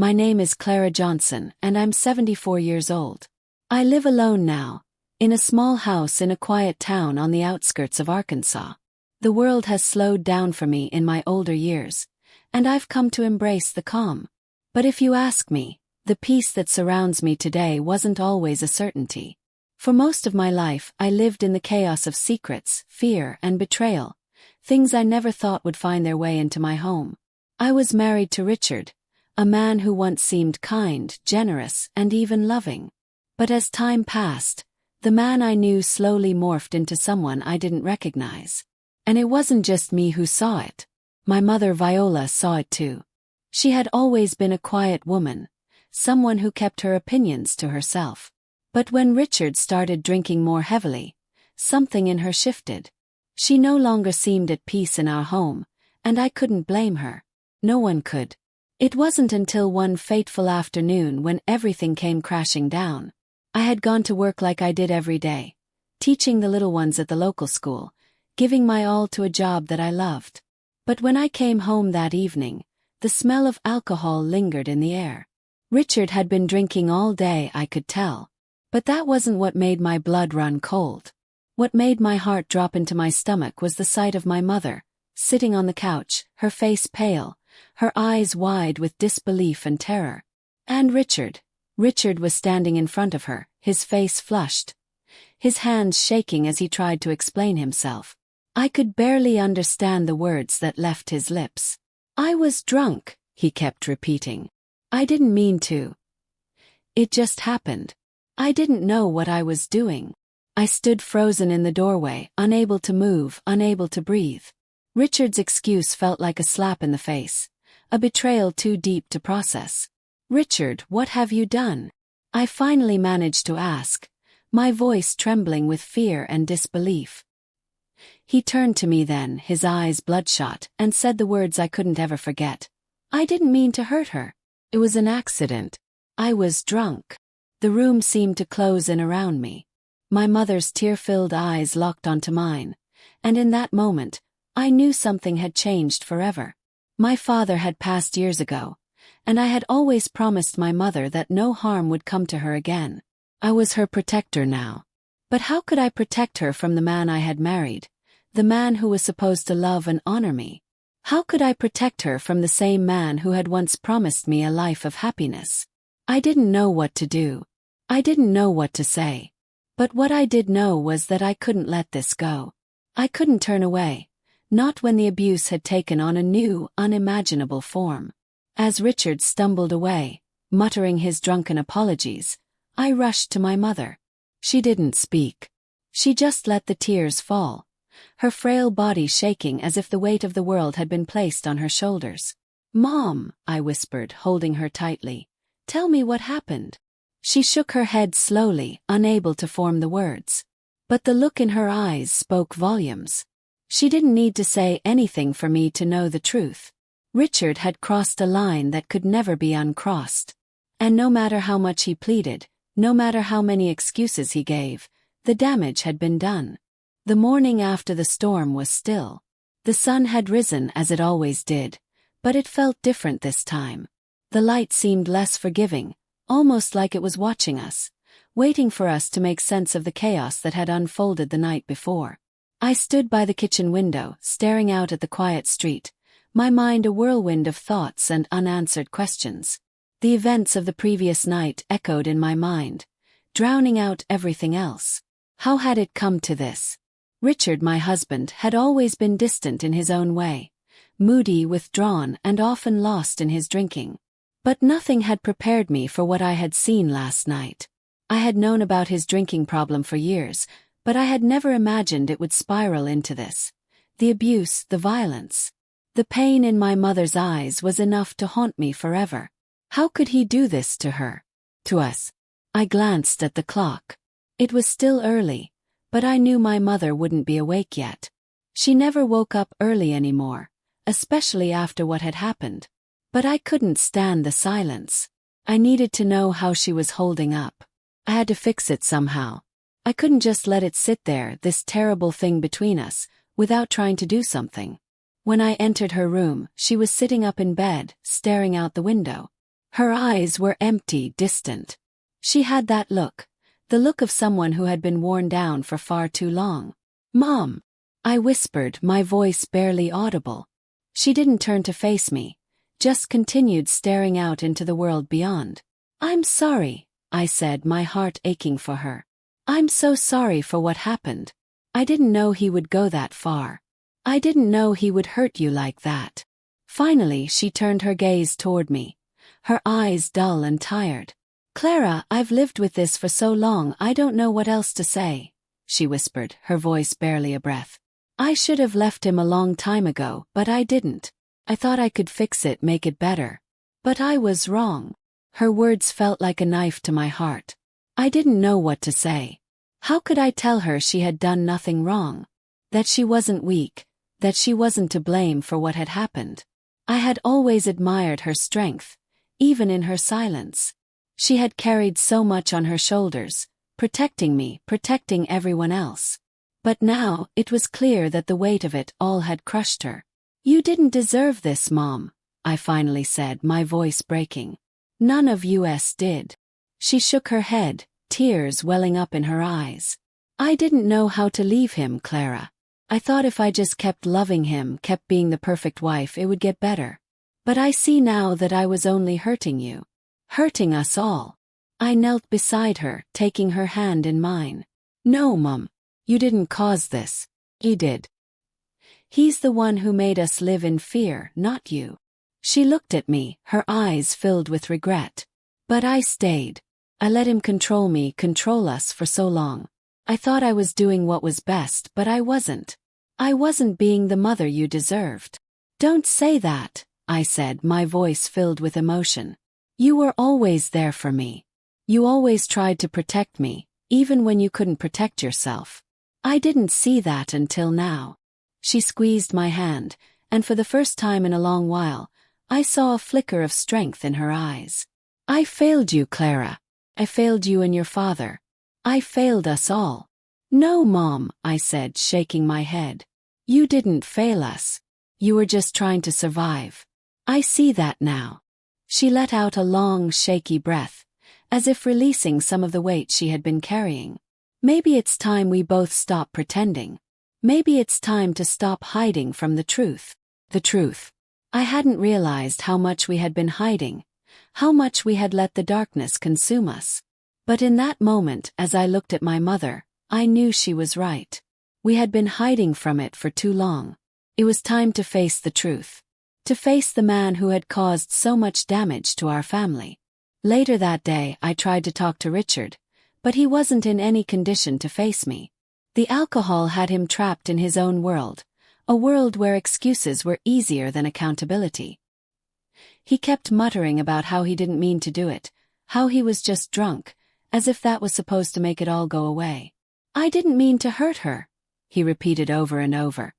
My name is Clara Johnson, and I'm 74 years old. I live alone now, in a small house in a quiet town on the outskirts of Arkansas. The world has slowed down for me in my older years, and I've come to embrace the calm. But if you ask me, the peace that surrounds me today wasn't always a certainty. For most of my life, I lived in the chaos of secrets, fear, and betrayal, things I never thought would find their way into my home. I was married to Richard, a man who once seemed kind, generous, and even loving. But as time passed, the man I knew slowly morphed into someone I didn't recognize. And it wasn't just me who saw it. My mother Viola saw it too. She had always been a quiet woman, someone who kept her opinions to herself. But when Richard started drinking more heavily, something in her shifted. She no longer seemed at peace in our home, and I couldn't blame her. No one could. It wasn't until one fateful afternoon when everything came crashing down. I had gone to work like I did every day, teaching the little ones at the local school, giving my all to a job that I loved. But when I came home that evening, the smell of alcohol lingered in the air. Richard had been drinking all day, I could tell. But that wasn't what made my blood run cold. What made my heart drop into my stomach was the sight of my mother, sitting on the couch, her face pale, her eyes wide with disbelief and terror. And Richard was standing in front of her, his face flushed, his hands shaking as he tried to explain himself. I could barely understand the words that left his lips. "I was drunk," he kept repeating. "I didn't mean to. It just happened. I didn't know what I was doing." I stood frozen in the doorway, unable to move, unable to breathe. Richard's excuse felt like a slap in the face, a betrayal too deep to process. "Richard, what have you done?" I finally managed to ask, my voice trembling with fear and disbelief. He turned to me then, his eyes bloodshot, and said the words I couldn't ever forget. "I didn't mean to hurt her. It was an accident. I was drunk." The room seemed to close in around me. My mother's tear-filled eyes locked onto mine, and in that moment, I knew something had changed forever. My father had passed years ago, and I had always promised my mother that no harm would come to her again. I was her protector now. But how could I protect her from the man I had married, the man who was supposed to love and honor me? How could I protect her from the same man who had once promised me a life of happiness? I didn't know what to do. I didn't know what to say. But what I did know was that I couldn't let this go. I couldn't turn away, not when the abuse had taken on a new, unimaginable form. As Richard stumbled away, muttering his drunken apologies, I rushed to my mother. She didn't speak. She just let the tears fall, her frail body shaking as if the weight of the world had been placed on her shoulders. "Mom," I whispered, holding her tightly, "tell me what happened." She shook her head slowly, unable to form the words. But the look in her eyes spoke volumes. She didn't need to say anything for me to know the truth. Richard had crossed a line that could never be uncrossed. And no matter how much he pleaded, no matter how many excuses he gave, the damage had been done. The morning after the storm was still. The sun had risen as it always did, but it felt different this time. The light seemed less forgiving, almost like it was watching us, waiting for us to make sense of the chaos that had unfolded the night before. I stood by the kitchen window, staring out at the quiet street, my mind a whirlwind of thoughts and unanswered questions. The events of the previous night echoed in my mind, drowning out everything else. How had it come to this? Richard, my husband, had always been distant in his own way, moody, withdrawn, and often lost in his drinking. But nothing had prepared me for what I had seen last night. I had known about his drinking problem for years, but I had never imagined it would spiral into this. The abuse, the violence. The pain in my mother's eyes was enough to haunt me forever. How could he do this to her? To us? I glanced at the clock. It was still early, but I knew my mother wouldn't be awake yet. She never woke up early anymore, especially after what had happened. But I couldn't stand the silence. I needed to know how she was holding up. I had to fix it somehow. I couldn't just let it sit there, this terrible thing between us, without trying to do something. When I entered her room, she was sitting up in bed, staring out the window. Her eyes were empty, distant. She had that look, the look of someone who had been worn down for far too long. "Mom," I whispered, my voice barely audible. She didn't turn to face me, just continued staring out into the world beyond. "I'm sorry," I said, my heart aching for her. "I'm so sorry for what happened. I didn't know he would go that far. I didn't know he would hurt you like that." Finally, she turned her gaze toward me, her eyes dull and tired. "Clara, I've lived with this for so long I don't know what else to say," she whispered, her voice barely a breath. "I should have left him a long time ago, but I didn't. I thought I could fix it, make it better. But I was wrong." Her words felt like a knife to my heart. I didn't know what to say. How could I tell her she had done nothing wrong? That she wasn't weak, that she wasn't to blame for what had happened. I had always admired her strength, even in her silence. She had carried so much on her shoulders, protecting me, protecting everyone else. But now, it was clear that the weight of it all had crushed her. "You didn't deserve this, Mom," I finally said, my voice breaking. "None of us did." She shook her head, tears welling up in her eyes. "I didn't know how to leave him, Clara. I thought if I just kept loving him, kept being the perfect wife, it would get better. But I see now that I was only hurting you. Hurting us all." I knelt beside her, taking her hand in mine. "No, Mum. You didn't cause this. He did. He's the one who made us live in fear, not you." She looked at me, her eyes filled with regret. "But I stayed. I let him control me, control us for so long. I thought I was doing what was best, but I wasn't. I wasn't being the mother you deserved." "Don't say that," I said, my voice filled with emotion. "You were always there for me. You always tried to protect me, even when you couldn't protect yourself. I didn't see that until now." She squeezed my hand, and for the first time in a long while, I saw a flicker of strength in her eyes. "I failed you, Clara. I failed you and your father. I failed us all." "No, Mom," I said, shaking my head. "You didn't fail us. You were just trying to survive. I see that now." She let out a long, shaky breath, as if releasing some of the weight she had been carrying. "Maybe it's time we both stop pretending. Maybe it's time to stop hiding from the truth." The truth. I hadn't realized how much we had been hiding, how much we had let the darkness consume us. But in that moment, as I looked at my mother, I knew she was right. We had been hiding from it for too long. It was time to face the truth. To face the man who had caused so much damage to our family. Later that day, I tried to talk to Richard, but he wasn't in any condition to face me. The alcohol had him trapped in his own world, a world where excuses were easier than accountability. He kept muttering about how he didn't mean to do it, how he was just drunk, as if that was supposed to make it all go away. "I didn't mean to hurt her," he repeated over and over.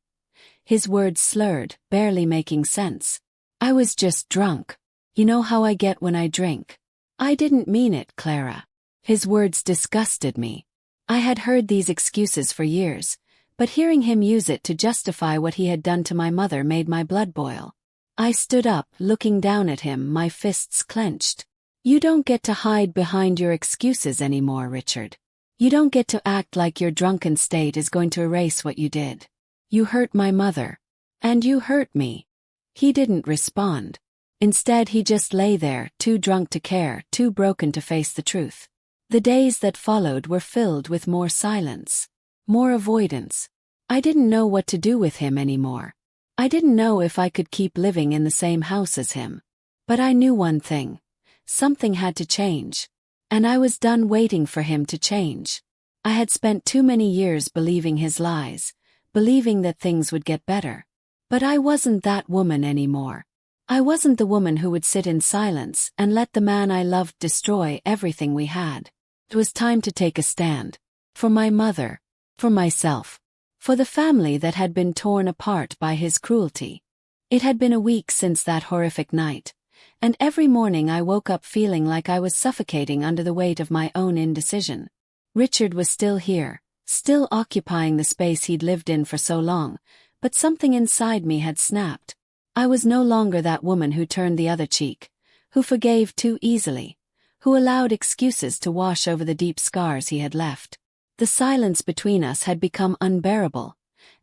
His words slurred, barely making sense. "I was just drunk. You know how I get when I drink. I didn't mean it, Clara." His words disgusted me. I had heard these excuses for years, but hearing him use it to justify what he had done to my mother made my blood boil. I stood up, looking down at him, my fists clenched. "You don't get to hide behind your excuses anymore, Richard. You don't get to act like your drunken state is going to erase what you did. You hurt my mother. And you hurt me." He didn't respond. Instead, he just lay there, too drunk to care, too broken to face the truth. The days that followed were filled with more silence, more avoidance. I didn't know what to do with him anymore. I didn't know if I could keep living in the same house as him. But I knew one thing. Something had to change. And I was done waiting for him to change. I had spent too many years believing his lies, believing that things would get better. But I wasn't that woman anymore. I wasn't the woman who would sit in silence and let the man I loved destroy everything we had. It was time to take a stand. For my mother. For myself. For the family that had been torn apart by his cruelty. It had been a week since that horrific night, and every morning I woke up feeling like I was suffocating under the weight of my own indecision. Richard was still here, still occupying the space he'd lived in for so long, but something inside me had snapped. I was no longer that woman who turned the other cheek, who forgave too easily, who allowed excuses to wash over the deep scars he had left. The silence between us had become unbearable,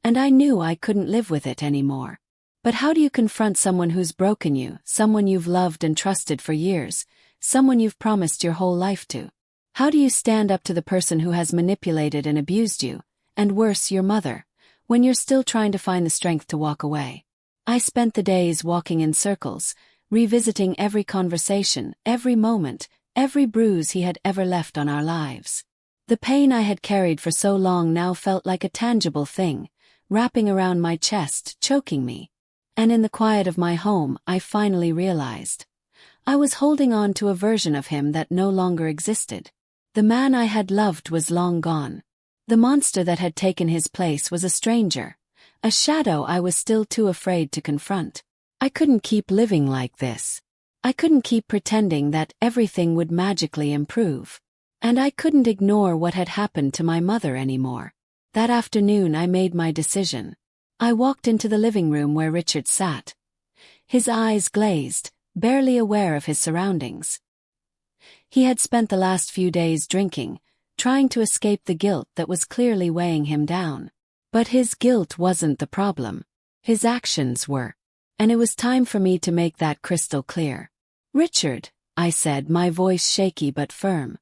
and I knew I couldn't live with it anymore. But how do you confront someone who's broken you, someone you've loved and trusted for years, someone you've promised your whole life to? How do you stand up to the person who has manipulated and abused you, and worse, your mother, when you're still trying to find the strength to walk away? I spent the days walking in circles, revisiting every conversation, every moment, every bruise he had ever left on our lives. The pain I had carried for so long now felt like a tangible thing, wrapping around my chest, choking me. And in the quiet of my home, I finally realized I was holding on to a version of him that no longer existed. The man I had loved was long gone. The monster that had taken his place was a stranger, a shadow I was still too afraid to confront. I couldn't keep living like this. I couldn't keep pretending that everything would magically improve. And I couldn't ignore what had happened to my mother anymore. That afternoon I made my decision. I walked into the living room where Richard sat. His eyes glazed, barely aware of his surroundings. He had spent the last few days drinking, trying to escape the guilt that was clearly weighing him down. But his guilt wasn't the problem. His actions were. And it was time for me to make that crystal clear. "Richard," I said, my voice shaky but firm.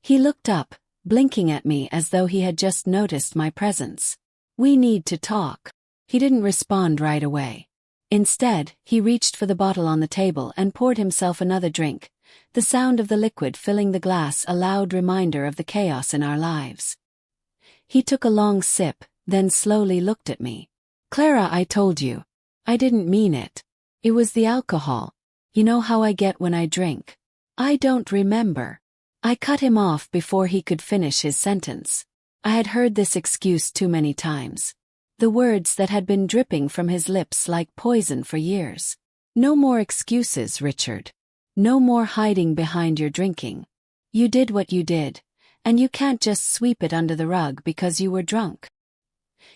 He looked up, blinking at me as though he had just noticed my presence. "We need to talk." He didn't respond right away. Instead, he reached for the bottle on the table and poured himself another drink, the sound of the liquid filling the glass a loud reminder of the chaos in our lives. He took a long sip, then slowly looked at me. "Clara, I told you. I didn't mean it. It was the alcohol. You know how I get when I drink." "I don't remember." I cut him off before he could finish his sentence. I had heard this excuse too many times. The words that had been dripping from his lips like poison for years. "No more excuses, Richard. No more hiding behind your drinking. You did what you did, and you can't just sweep it under the rug because you were drunk."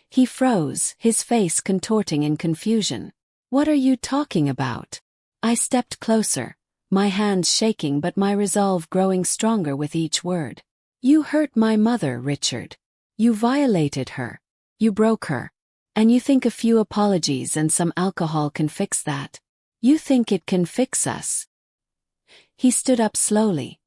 He froze, his face contorting in confusion. "What are you talking about?" I stepped closer, my hands shaking but my resolve growing stronger with each word. "You hurt my mother, Richard. You violated her. You broke her. And you think a few apologies and some alcohol can fix that? You think it can fix us?" He stood up slowly,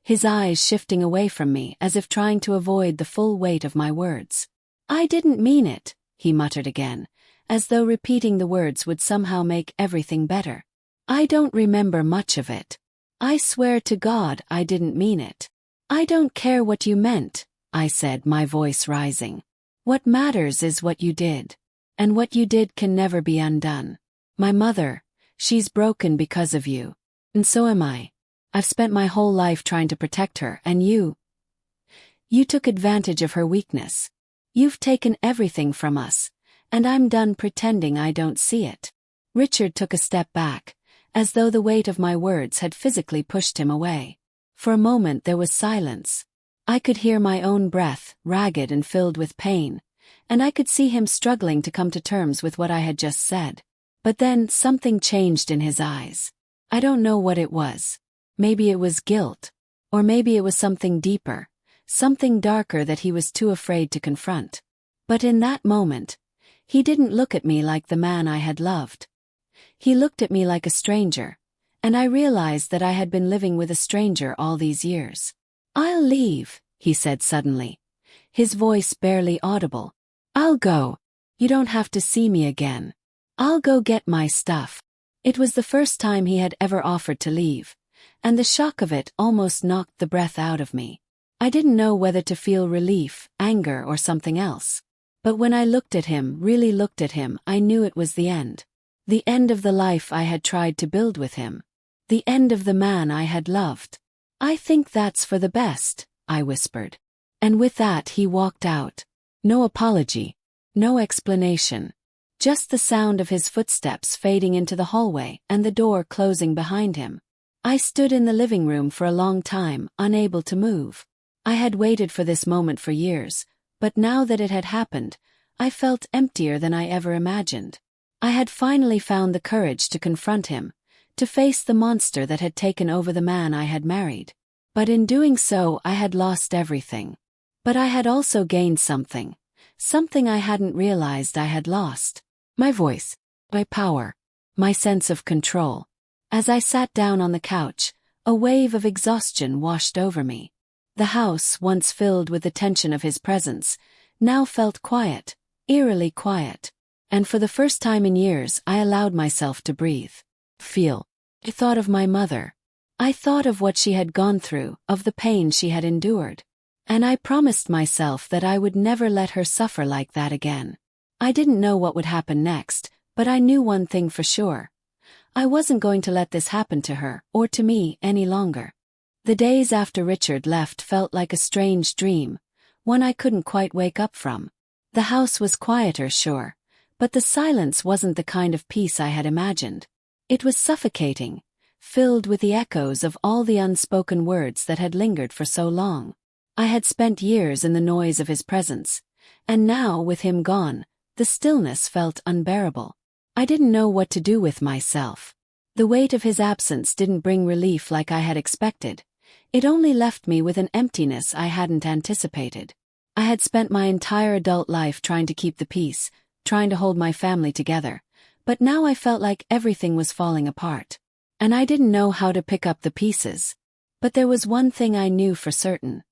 his eyes shifting away from me as if trying to avoid the full weight of my words. "I didn't mean it," he muttered again, as though repeating the words would somehow make everything better. "I don't remember much of it. I swear to God I didn't mean it." "I don't care what you meant," I said, my voice rising. "What matters is what you did. And what you did can never be undone. My mother, she's broken because of you. And so am I. I've spent my whole life trying to protect her, and you took advantage of her weakness. You've taken everything from us, and I'm done pretending I don't see it." Richard took a step back, as though the weight of my words had physically pushed him away. For a moment there was silence. I could hear my own breath, ragged and filled with pain, and I could see him struggling to come to terms with what I had just said. But then something changed in his eyes. I don't know what it was. Maybe it was guilt. Or maybe it was something deeper, something darker that he was too afraid to confront. But in that moment, he didn't look at me like the man I had loved. He looked at me like a stranger, and I realized that I had been living with a stranger all these years. "I'll leave," he said suddenly, his voice barely audible. "I'll go. You don't have to see me again. I'll go get my stuff." It was the first time he had ever offered to leave, and the shock of it almost knocked the breath out of me. I didn't know whether to feel relief, anger, or something else. But when I looked at him, really looked at him, I knew it was the end. The end of the life I had tried to build with him. The end of the man I had loved. "I think that's for the best," I whispered. And with that he walked out. No apology. No explanation. Just the sound of his footsteps fading into the hallway and the door closing behind him. I stood in the living room for a long time, unable to move. I had waited for this moment for years, but now that it had happened, I felt emptier than I ever imagined. I had finally found the courage to confront him, to face the monster that had taken over the man I had married. But in doing so, I had lost everything. But I had also gained something I hadn't realized I had lost. My voice, my power, my sense of control. As I sat down on the couch, a wave of exhaustion washed over me. The house, once filled with the tension of his presence, now felt quiet, eerily quiet. And for the first time in years, I allowed myself to breathe. Feel. I thought of my mother. I thought of what she had gone through, of the pain she had endured. And I promised myself that I would never let her suffer like that again. I didn't know what would happen next, but I knew one thing for sure. I wasn't going to let this happen to her, or to me, any longer. The days after Richard left felt like a strange dream, one I couldn't quite wake up from. The house was quieter, sure, but the silence wasn't the kind of peace I had imagined. It was suffocating, filled with the echoes of all the unspoken words that had lingered for so long. I had spent years in the noise of his presence, and now, with him gone, the stillness felt unbearable. I didn't know what to do with myself. The weight of his absence didn't bring relief like I had expected. It only left me with an emptiness I hadn't anticipated. I had spent my entire adult life trying to keep the peace, trying to hold my family together, but now I felt like everything was falling apart. And I didn't know how to pick up the pieces. But there was one thing I knew for certain.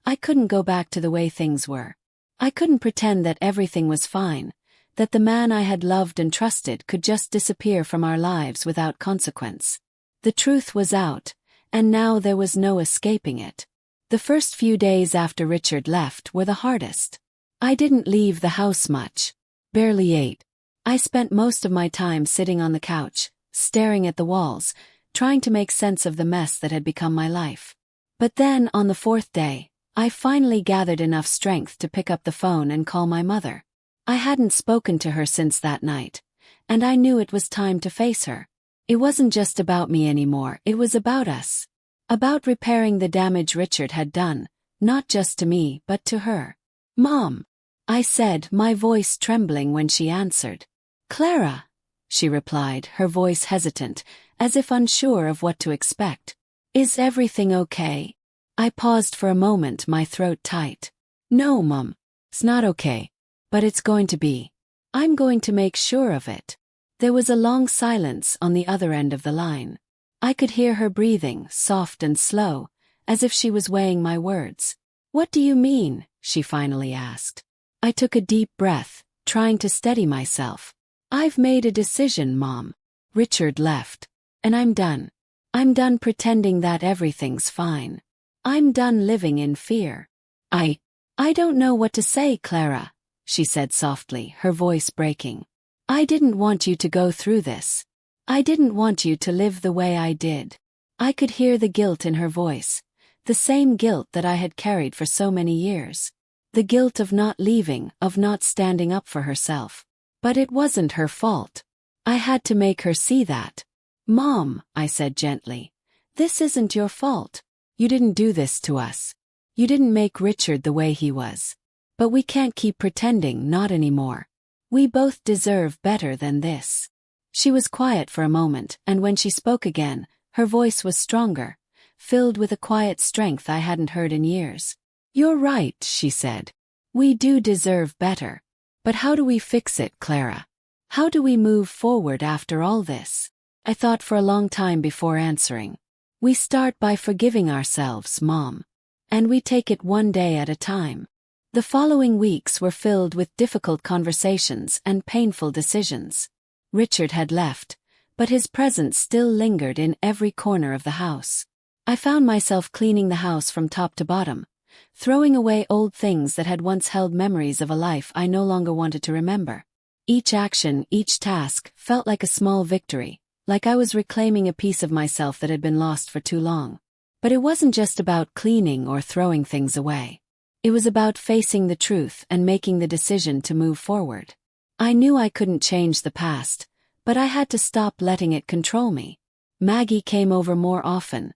I couldn't go back to the way things were. I couldn't pretend that everything was fine, that the man I had loved and trusted could just disappear from our lives without consequence. The truth was out, and now there was no escaping it. The first few days after Richard left were the hardest. I didn't leave the house much. Barely ate. I spent most of my time sitting on the couch, staring at the walls, trying to make sense of the mess that had become my life. But then, on the fourth day, I finally gathered enough strength to pick up the phone and call my mother. I hadn't spoken to her since that night, and I knew it was time to face her. It wasn't just about me anymore, it was about us. About repairing the damage Richard had done, not just to me but to her. "Mom," I said, my voice trembling when she answered. "Clara," she replied, her voice hesitant, as if unsure of what to expect. "Is everything okay?" I paused for a moment, my throat tight. "No, Mom. It's not okay. But it's going to be. I'm going to make sure of it." There was a long silence on the other end of the line. I could hear her breathing, soft and slow, as if she was weighing my words. "What do you mean?" she finally asked. I took a deep breath, trying to steady myself. "I've made a decision, Mom. Richard left. And I'm done. I'm done pretending that everything's fine. I'm done living in fear." I don't know what to say, Clara," she said softly, her voice breaking. "I didn't want you to go through this. I didn't want you to live the way I did." I could hear the guilt in her voice, the same guilt that I had carried for so many years. The guilt of not leaving, of not standing up for herself. But it wasn't her fault. I had to make her see that. "Mom," I said gently, "this isn't your fault. You didn't do this to us. You didn't make Richard the way he was. But we can't keep pretending, not anymore. We both deserve better than this." She was quiet for a moment, and when she spoke again, her voice was stronger, filled with a quiet strength I hadn't heard in years. "You're right," she said. "We do deserve better. But how do we fix it, Clara? How do we move forward after all this?" I thought for a long time before answering. "We start by forgiving ourselves, Mom. And we take it one day at a time." The following weeks were filled with difficult conversations and painful decisions. Richard had left, but his presence still lingered in every corner of the house. I found myself cleaning the house from top to bottom, throwing away old things that had once held memories of a life I no longer wanted to remember. Each action, each task, felt like a small victory, like I was reclaiming a piece of myself that had been lost for too long. But it wasn't just about cleaning or throwing things away. It was about facing the truth and making the decision to move forward. I knew I couldn't change the past, but I had to stop letting it control me. Maggie came over more often,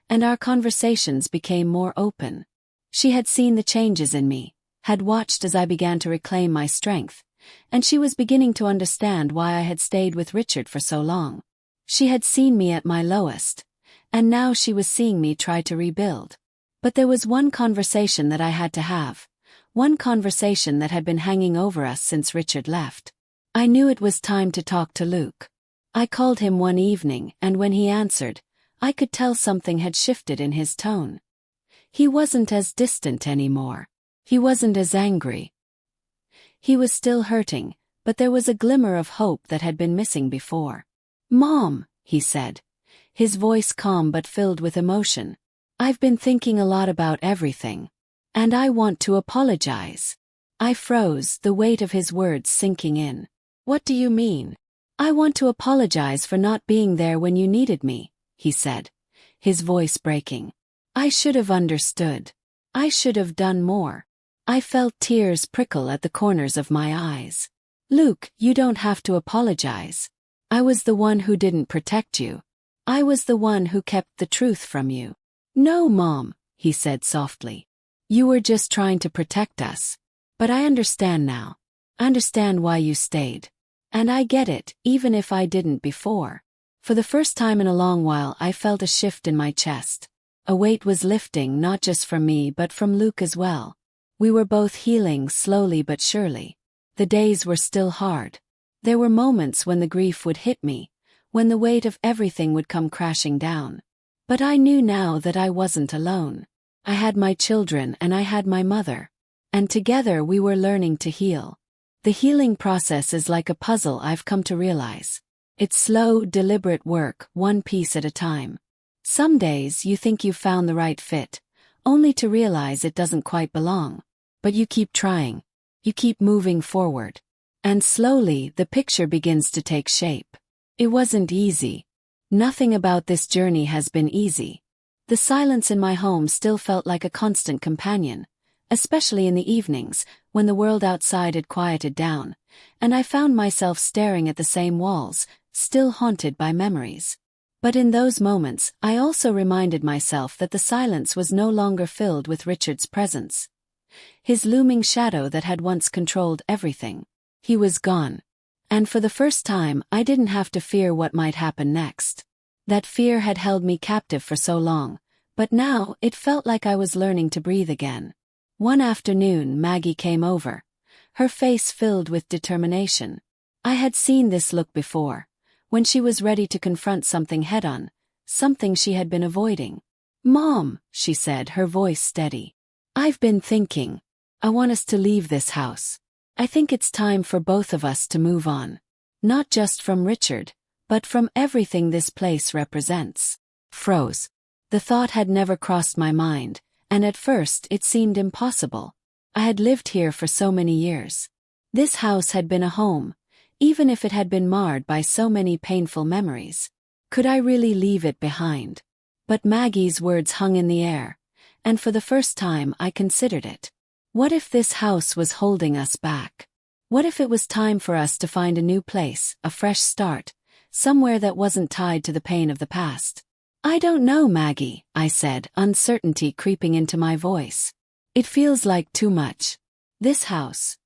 and our conversations became more open. She had seen the changes in me, had watched as I began to reclaim my strength, and she was beginning to understand why I had stayed with Richard for so long. She had seen me at my lowest, and now she was seeing me try to rebuild. But there was one conversation that I had to have, one conversation that had been hanging over us since Richard left. I knew it was time to talk to Luke. I called him one evening, and when he answered, I could tell something had shifted in his tone. He wasn't as distant anymore. He wasn't as angry. He was still hurting, but there was a glimmer of hope that had been missing before. "Mom," he said, his voice calm but filled with emotion, "I've been thinking a lot about everything. And I want to apologize." I froze, the weight of his words sinking in. "What do you mean?" "I want to apologize for not being there when you needed me," he said, his voice breaking. "I should have understood. I should have done more." I felt tears prickle at the corners of my eyes. "Luke, you don't have to apologize. I was the one who didn't protect you. I was the one who kept the truth from you." "No, Mom," he said softly. "You were just trying to protect us. But I understand now. I understand why you stayed. And I get it, even if I didn't before." For the first time in a long while I felt a shift in my chest. A weight was lifting, not just from me but from Luke as well. We were both healing slowly but surely. The days were still hard. There were moments when the grief would hit me, when the weight of everything would come crashing down. But I knew now that I wasn't alone. I had my children and I had my mother. And together we were learning to heal. The healing process is like a puzzle, I've come to realize. It's slow, deliberate work, one piece at a time. Some days you think you've found the right fit, only to realize it doesn't quite belong. But you keep trying. You keep moving forward. And slowly the picture begins to take shape. It wasn't easy. Nothing about this journey has been easy. The silence in my home still felt like a constant companion, especially in the evenings, when the world outside had quieted down, and I found myself staring at the same walls, still haunted by memories. But in those moments, I also reminded myself that the silence was no longer filled with Richard's presence. His looming shadow that had once controlled everything. He was gone. And for the first time, I didn't have to fear what might happen next. That fear had held me captive for so long, but now it felt like I was learning to breathe again. One afternoon, Maggie came over, her face filled with determination. I had seen this look before, when she was ready to confront something head-on, something she had been avoiding. "Mom," she said, her voice steady. "I've been thinking. I want us to leave this house. I think it's time for both of us to move on. Not just from Richard, but from everything this place represents." Froze. The thought had never crossed my mind, and at first it seemed impossible. I had lived here for so many years. This house had been a home, even if it had been marred by so many painful memories. Could I really leave it behind? But Maggie's words hung in the air, and for the first time I considered it. What if this house was holding us back? What if it was time for us to find a new place, a fresh start, somewhere that wasn't tied to the pain of the past? "I don't know, Maggie," I said, uncertainty creeping into my voice. "It feels like too much. This house.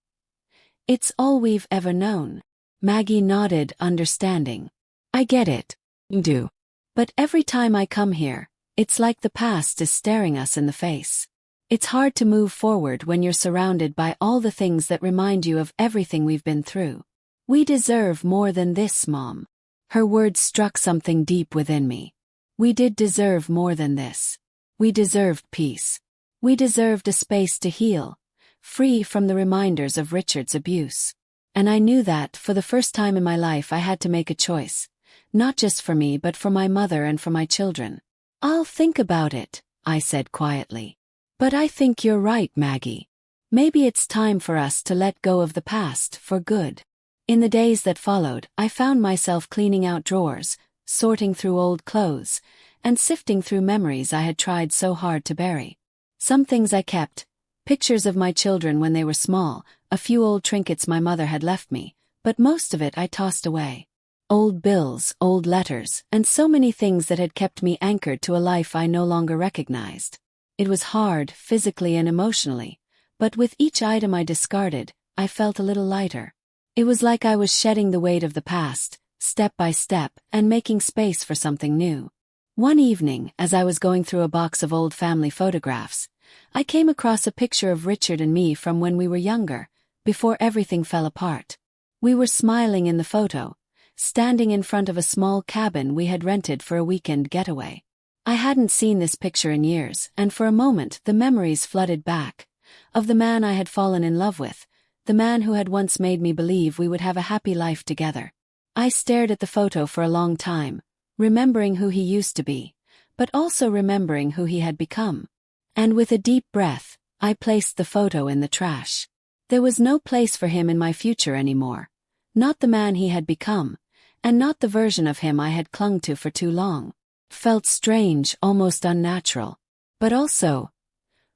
It's all we've ever known." Maggie nodded, understanding. "I get it. You do. But every time I come here, it's like the past is staring us in the face. It's hard to move forward when you're surrounded by all the things that remind you of everything we've been through. We deserve more than this, Mom." Her words struck something deep within me. We did deserve more than this. We deserved peace. We deserved a space to heal, free from the reminders of Richard's abuse. And I knew that, for the first time in my life, I had to make a choice, not just for me but for my mother and for my children. "I'll think about it," I said quietly. "But I think you're right, Maggie. Maybe it's time for us to let go of the past for good." In the days that followed, I found myself cleaning out drawers, sorting through old clothes, and sifting through memories I had tried so hard to bury. Some things I kept, pictures of my children when they were small, a few old trinkets my mother had left me, but most of it I tossed away. Old bills, old letters, and so many things that had kept me anchored to a life I no longer recognized. It was hard, physically and emotionally, but with each item I discarded, I felt a little lighter. It was like I was shedding the weight of the past, step by step, and making space for something new. One evening, as I was going through a box of old family photographs, I came across a picture of Richard and me from when we were younger, before everything fell apart. We were smiling in the photo, standing in front of a small cabin we had rented for a weekend getaway. I hadn't seen this picture in years, and for a moment the memories flooded back, of the man I had fallen in love with, the man who had once made me believe we would have a happy life together. I stared at the photo for a long time, remembering who he used to be, but also remembering who he had become. And with a deep breath, I placed the photo in the trash. There was no place for him in my future anymore. Not the man he had become, and not the version of him I had clung to for too long. It felt strange, almost unnatural, but also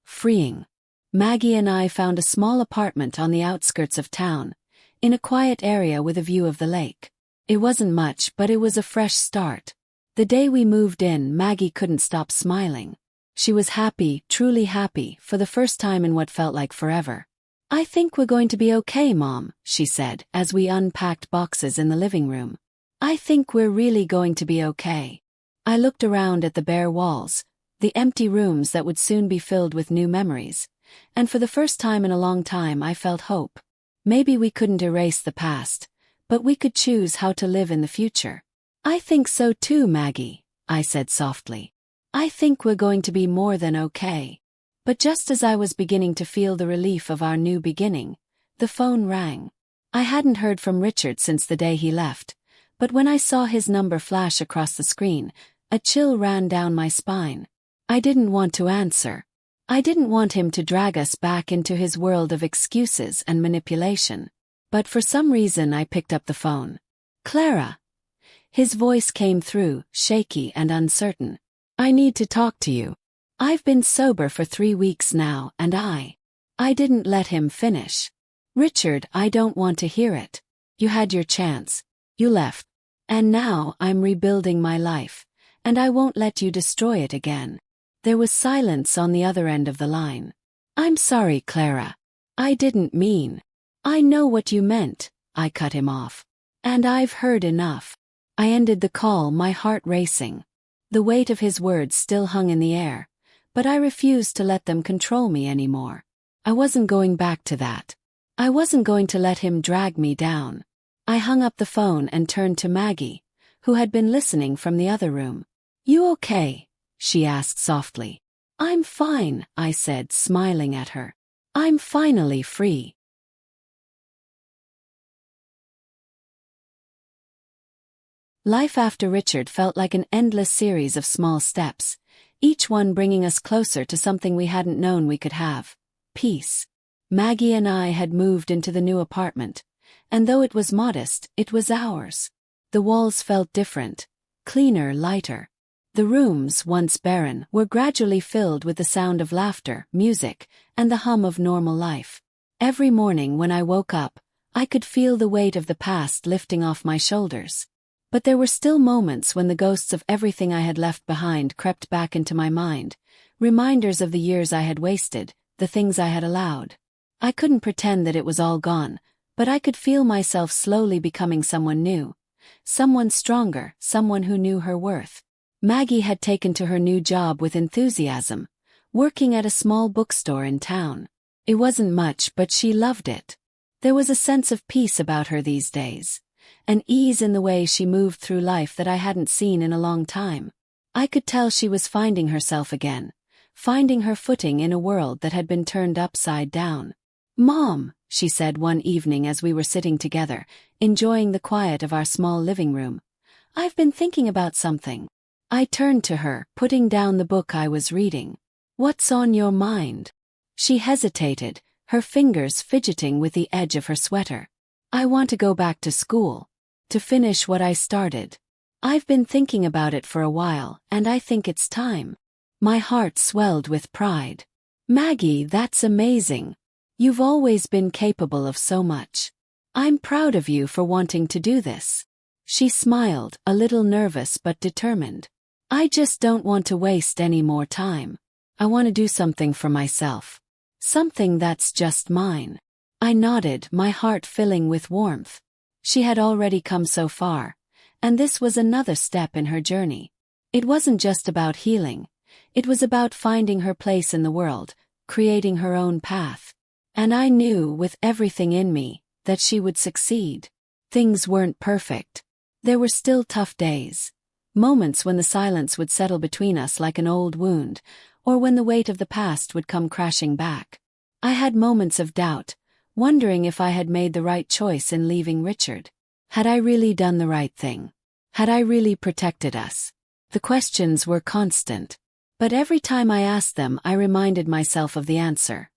freeing. Maggie and I found a small apartment on the outskirts of town, in a quiet area with a view of the lake. It wasn't much, but it was a fresh start. The day we moved in, Maggie couldn't stop smiling. She was happy, truly happy, for the first time in what felt like forever. "I think we're going to be okay, Mom," she said, as we unpacked boxes in the living room. "I think we're really going to be okay." I looked around at the bare walls, the empty rooms that would soon be filled with new memories, and for the first time in a long time I felt hope. Maybe we couldn't erase the past, but we could choose how to live in the future. "I think so too, Maggie," I said softly. "I think we're going to be more than okay." But just as I was beginning to feel the relief of our new beginning, the phone rang. I hadn't heard from Richard since the day he left, but when I saw his number flash across the screen, a chill ran down my spine. I didn't want to answer. I didn't want him to drag us back into his world of excuses and manipulation. But for some reason I picked up the phone. "Clara." His voice came through, shaky and uncertain. "I need to talk to you. I've been sober for 3 weeks now, and I didn't let him finish. Richard, I don't want to hear it. You had your chance. You left. And now I'm rebuilding my life, and I won't let you destroy it again." There was silence on the other end of the line. "I'm sorry, Clara. I didn't mean." "I know what you meant," I cut him off. "And I've heard enough." I ended the call, my heart racing. The weight of his words still hung in the air, but I refused to let them control me anymore. I wasn't going back to that. I wasn't going to let him drag me down. I hung up the phone and turned to Maggie, who had been listening from the other room. "You okay?" she asked softly. "I'm fine," I said, smiling at her. "I'm finally free." Life after Richard felt like an endless series of small steps, each one bringing us closer to something we hadn't known we could have: peace. Maggie and I had moved into the new apartment, and though it was modest, it was ours. The walls felt different, cleaner, lighter. The rooms, once barren, were gradually filled with the sound of laughter, music, and the hum of normal life. Every morning when I woke up, I could feel the weight of the past lifting off my shoulders. But there were still moments when the ghosts of everything I had left behind crept back into my mind, reminders of the years I had wasted, the things I had allowed. I couldn't pretend that it was all gone, but I could feel myself slowly becoming someone new, someone stronger, someone who knew her worth. Maggie had taken to her new job with enthusiasm, working at a small bookstore in town. It wasn't much, but she loved it. There was a sense of peace about her these days, an ease in the way she moved through life that I hadn't seen in a long time. I could tell she was finding herself again, finding her footing in a world that had been turned upside down. "Mom," she said one evening as we were sitting together, enjoying the quiet of our small living room, "I've been thinking about something." I turned to her, putting down the book I was reading. "What's on your mind?" She hesitated, her fingers fidgeting with the edge of her sweater. "I want to go back to school. To finish what I started. I've been thinking about it for a while, and I think it's time." My heart swelled with pride. "Maggie, that's amazing. You've always been capable of so much. I'm proud of you for wanting to do this." She smiled, a little nervous but determined. "I just don't want to waste any more time. I want to do something for myself. Something that's just mine." I nodded, my heart filling with warmth. She had already come so far, and this was another step in her journey. It wasn't just about healing. It was about finding her place in the world, creating her own path. And I knew, with everything in me, that she would succeed. Things weren't perfect. There were still tough days. Moments when the silence would settle between us like an old wound, or when the weight of the past would come crashing back. I had moments of doubt, wondering if I had made the right choice in leaving Richard. Had I really done the right thing? Had I really protected us? The questions were constant. But every time I asked them, I reminded myself of the answer.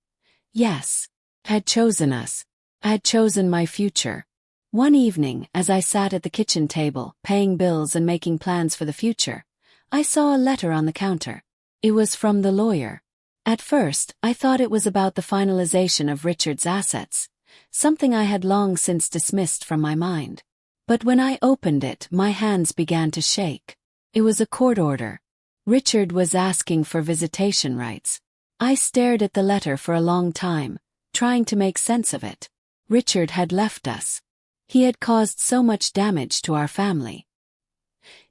Yes. I had chosen us. I had chosen my future. One evening, as I sat at the kitchen table, paying bills and making plans for the future, I saw a letter on the counter. It was from the lawyer. At first, I thought it was about the finalization of Richard's assets, something I had long since dismissed from my mind. But when I opened it, my hands began to shake. It was a court order. Richard was asking for visitation rights. I stared at the letter for a long time, trying to make sense of it. Richard had left us. He had caused so much damage to our family.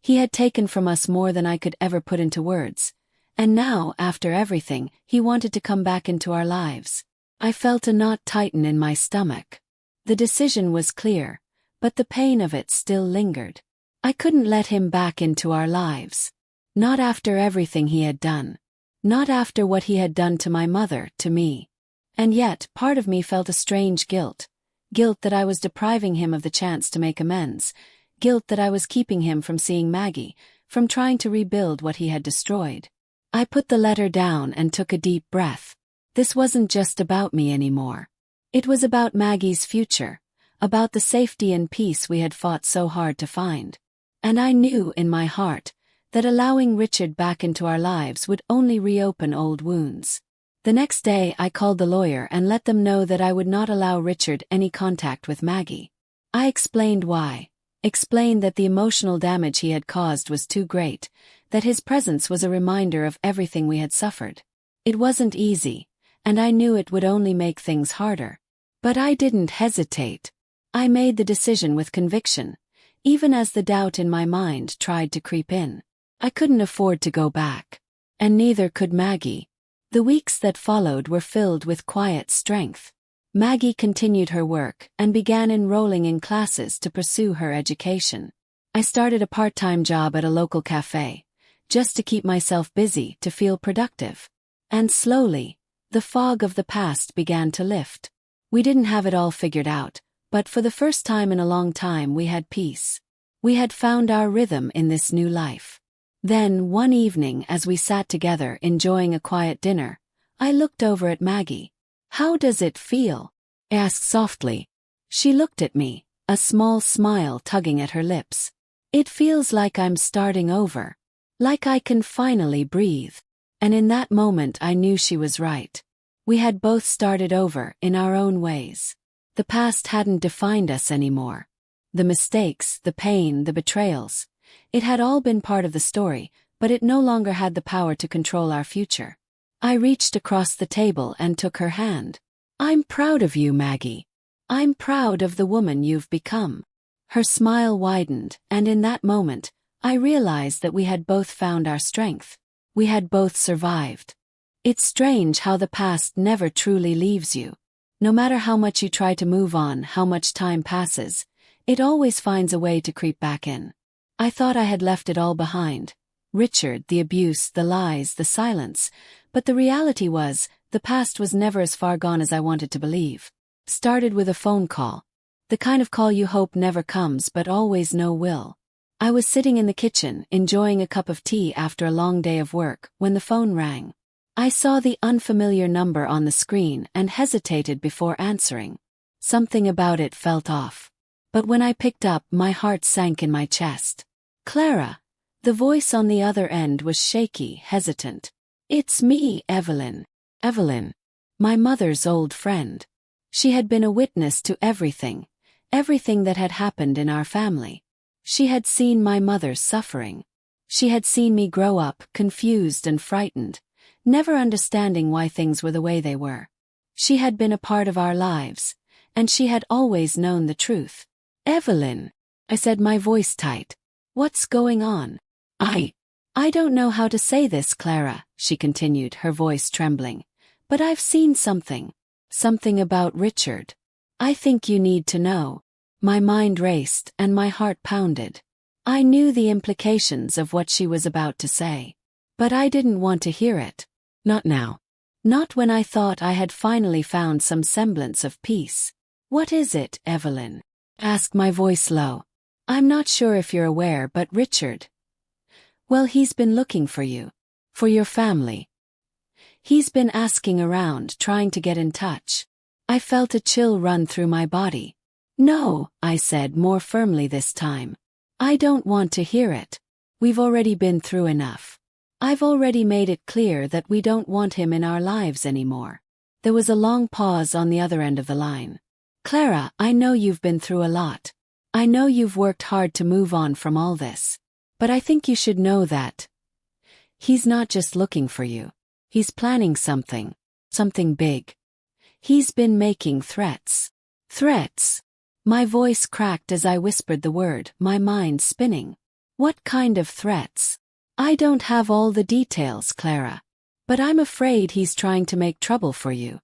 He had taken from us more than I could ever put into words. And now, after everything, he wanted to come back into our lives. I felt a knot tighten in my stomach. The decision was clear, but the pain of it still lingered. I couldn't let him back into our lives. Not after everything he had done. Not after what he had done to my mother, to me. And yet, part of me felt a strange guilt. Guilt that I was depriving him of the chance to make amends. Guilt that I was keeping him from seeing Maggie, from trying to rebuild what he had destroyed. I put the letter down and took a deep breath. This wasn't just about me anymore. It was about Maggie's future, about the safety and peace we had fought so hard to find. And I knew in my heart that allowing Richard back into our lives would only reopen old wounds. The next day I called the lawyer and let them know that I would not allow Richard any contact with Maggie. I explained why. Explained that the emotional damage he had caused was too great, that his presence was a reminder of everything we had suffered. It wasn't easy, and I knew it would only make things harder. But I didn't hesitate. I made the decision with conviction, even as the doubt in my mind tried to creep in. I couldn't afford to go back. And neither could Maggie. The weeks that followed were filled with quiet strength. Maggie continued her work and began enrolling in classes to pursue her education. I started a part-time job at a local cafe, just to keep myself busy, to feel productive. And slowly, the fog of the past began to lift. We didn't have it all figured out, but for the first time in a long time we had peace. We had found our rhythm in this new life. Then, one evening as we sat together enjoying a quiet dinner, I looked over at Maggie. "How does it feel?" I asked softly. She looked at me, a small smile tugging at her lips. "It feels like I'm starting over. Like I can finally breathe." And in that moment I knew she was right. We had both started over in our own ways. The past hadn't defined us anymore. The mistakes, the pain, the betrayals. It had all been part of the story, but it no longer had the power to control our future. I reached across the table and took her hand. "I'm proud of you, Maggie. I'm proud of the woman you've become." Her smile widened, and in that moment, I realized that we had both found our strength. We had both survived. It's strange how the past never truly leaves you. No matter how much you try to move on, how much time passes, it always finds a way to creep back in. I thought I had left it all behind. Richard, the abuse, the lies, the silence. But the reality was, the past was never as far gone as I wanted to believe. Started with a phone call. The kind of call you hope never comes but always know will. I was sitting in the kitchen, enjoying a cup of tea after a long day of work, when the phone rang. I saw the unfamiliar number on the screen and hesitated before answering. Something about it felt off. But when I picked up, my heart sank in my chest. "Clara." The voice on the other end was shaky, hesitant. "It's me, Evelyn." Evelyn. My mother's old friend. She had been a witness to everything that had happened in our family. She had seen my mother's suffering. She had seen me grow up, confused and frightened, never understanding why things were the way they were. She had been a part of our lives, and she had always known the truth. "Evelyn," I said, my voice tight. What's going on? I don't know how to say this, Clara, she continued, her voice trembling. But I've seen something. Something about Richard. I think you need to know. My mind raced and my heart pounded. I knew the implications of what she was about to say. But I didn't want to hear it. Not now. Not when I thought I had finally found some semblance of peace. What is it, Evelyn? Asked my voice low. I'm not sure if you're aware, but Richard. Well, he's been looking for you. For your family. He's been asking around, trying to get in touch. I felt a chill run through my body. No, I said more firmly this time. I don't want to hear it. We've already been through enough. I've already made it clear that we don't want him in our lives anymore. There was a long pause on the other end of the line. Clara, I know you've been through a lot. I know you've worked hard to move on from all this. But I think you should know that he's not just looking for you. He's planning something. Something big. He's been making threats. Threats. My voice cracked as I whispered the word, my mind spinning. What kind of threats? I don't have all the details, Clara. But I'm afraid he's trying to make trouble for you.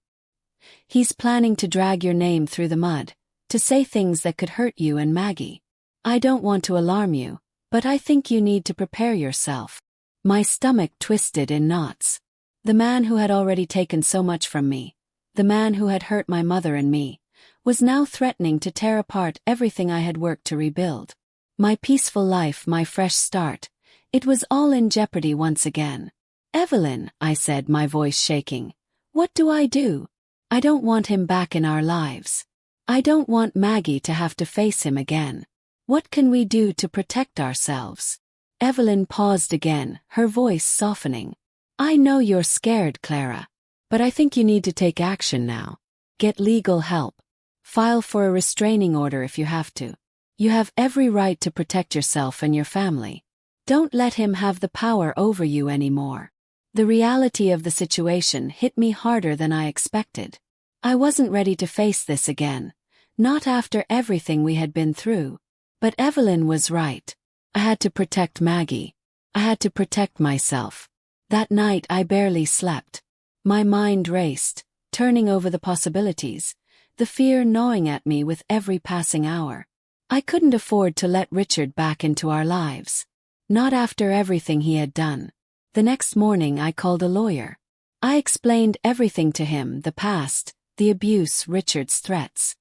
He's planning to drag your name through the mud, to say things that could hurt you and Maggie. I don't want to alarm you, but I think you need to prepare yourself. My stomach twisted in knots. The man who had already taken so much from me, the man who had hurt my mother and me, was now threatening to tear apart everything I had worked to rebuild. My peaceful life, my fresh start. It was all in jeopardy once again. Evelyn, I said, my voice shaking. What do? I don't want him back in our lives. I don't want Maggie to have to face him again. What can we do to protect ourselves? Evelyn paused again, her voice softening. I know you're scared, Clara. But I think you need to take action now. Get legal help. File for a restraining order if you have to. You have every right to protect yourself and your family. Don't let him have the power over you anymore. The reality of the situation hit me harder than I expected. I wasn't ready to face this again. Not after everything we had been through. But Evelyn was right. I had to protect Maggie. I had to protect myself. That night I barely slept. My mind raced, turning over the possibilities, the fear gnawing at me with every passing hour. I couldn't afford to let Richard back into our lives. Not after everything he had done. The next morning I called a lawyer. I explained everything to him, the past, the abuse, Richard's threats.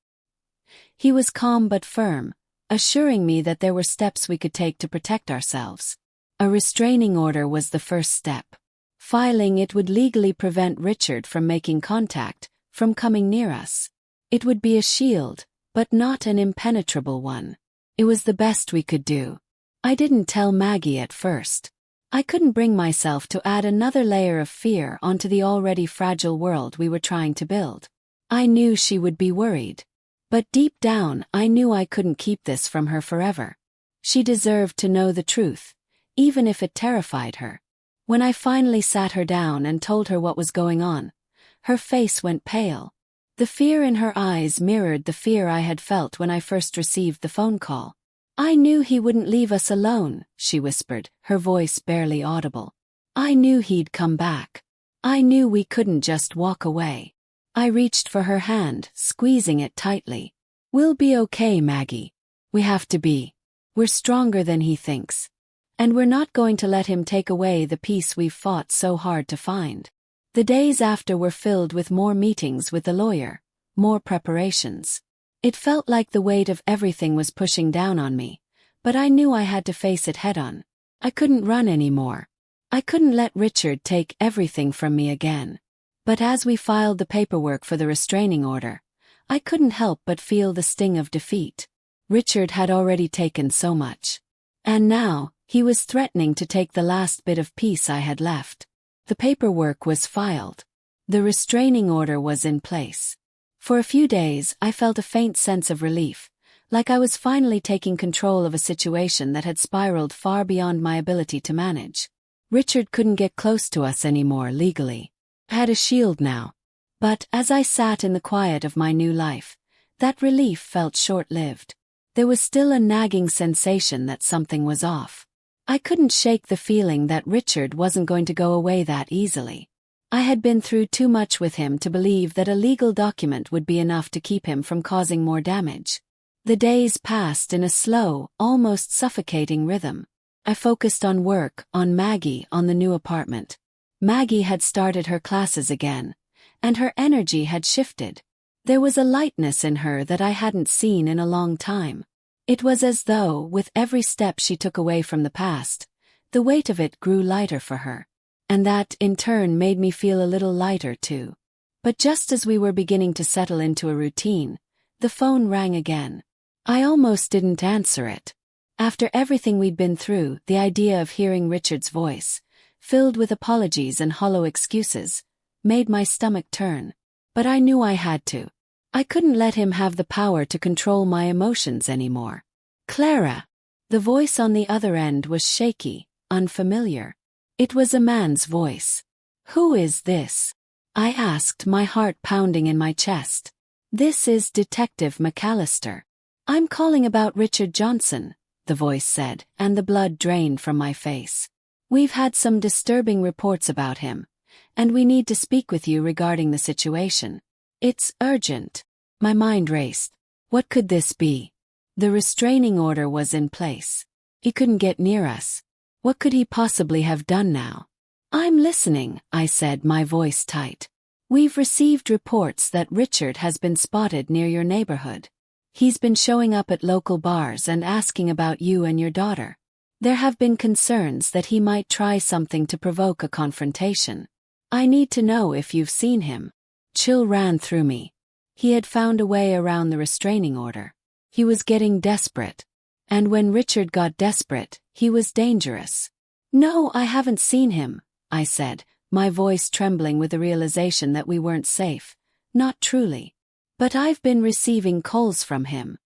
He was calm but firm, assuring me that there were steps we could take to protect ourselves. A restraining order was the first step. Filing it would legally prevent Richard from making contact, from coming near us. It would be a shield, but not an impenetrable one. It was the best we could do. I didn't tell Maggie at first. I couldn't bring myself to add another layer of fear onto the already fragile world we were trying to build. I knew she would be worried. But deep down, I knew I couldn't keep this from her forever. She deserved to know the truth, even if it terrified her. When I finally sat her down and told her what was going on, her face went pale. The fear in her eyes mirrored the fear I had felt when I first received the phone call. I knew he wouldn't leave us alone, she whispered, her voice barely audible. I knew he'd come back. I knew we couldn't just walk away. I reached for her hand, squeezing it tightly. We'll be okay, Maggie. We have to be. We're stronger than he thinks. And we're not going to let him take away the peace we've fought so hard to find. The days after were filled with more meetings with the lawyer, more preparations. It felt like the weight of everything was pushing down on me, but I knew I had to face it head-on. I couldn't run anymore. I couldn't let Richard take everything from me again. But as we filed the paperwork for the restraining order, I couldn't help but feel the sting of defeat. Richard had already taken so much. And now, he was threatening to take the last bit of peace I had left. The paperwork was filed. The restraining order was in place. For a few days, I felt a faint sense of relief, like I was finally taking control of a situation that had spiraled far beyond my ability to manage. Richard couldn't get close to us anymore legally. I had a shield now. But as I sat in the quiet of my new life, that relief felt short-lived. there was still a nagging sensation that something was off. I couldn't shake the feeling that Richard wasn't going to go away that easily. I had been through too much with him to believe that a legal document would be enough to keep him from causing more damage. The days passed in a slow, almost suffocating rhythm. I focused on work, on Maggie, on the new apartment. Maggie had started her classes again, and her energy had shifted. There was a lightness in her that I hadn't seen in a long time. It was as though, with every step she took away from the past, the weight of it grew lighter for her. And that, in turn, made me feel a little lighter too. But just as we were beginning to settle into a routine, the phone rang again. I almost didn't answer it. After everything we'd been through, the idea of hearing Richard's voice, filled with apologies and hollow excuses, made my stomach turn. But I knew I had to. I couldn't let him have the power to control my emotions anymore. Clara. The voice on the other end was shaky, unfamiliar. It was a man's voice. Who is this? I asked, my heart pounding in my chest. This is Detective McAllister. I'm calling about Richard Johnson, the voice said, and the blood drained from my face. We've had some disturbing reports about him, and we need to speak with you regarding the situation. It's urgent. My mind raced. What could this be? The restraining order was in place. He couldn't get near us. What could he possibly have done now? I'm listening, I said, my voice tight. We've received reports that Richard has been spotted near your neighborhood. He's been showing up at local bars and asking about you and your daughter. There have been concerns that he might try something to provoke a confrontation. I need to know if you've seen him. Chill ran through me. He had found a way around the restraining order. He was getting desperate. And when Richard got desperate, he was dangerous. No, I haven't seen him, I said, my voice trembling with the realization that we weren't safe. Not truly. But I've been receiving calls from him.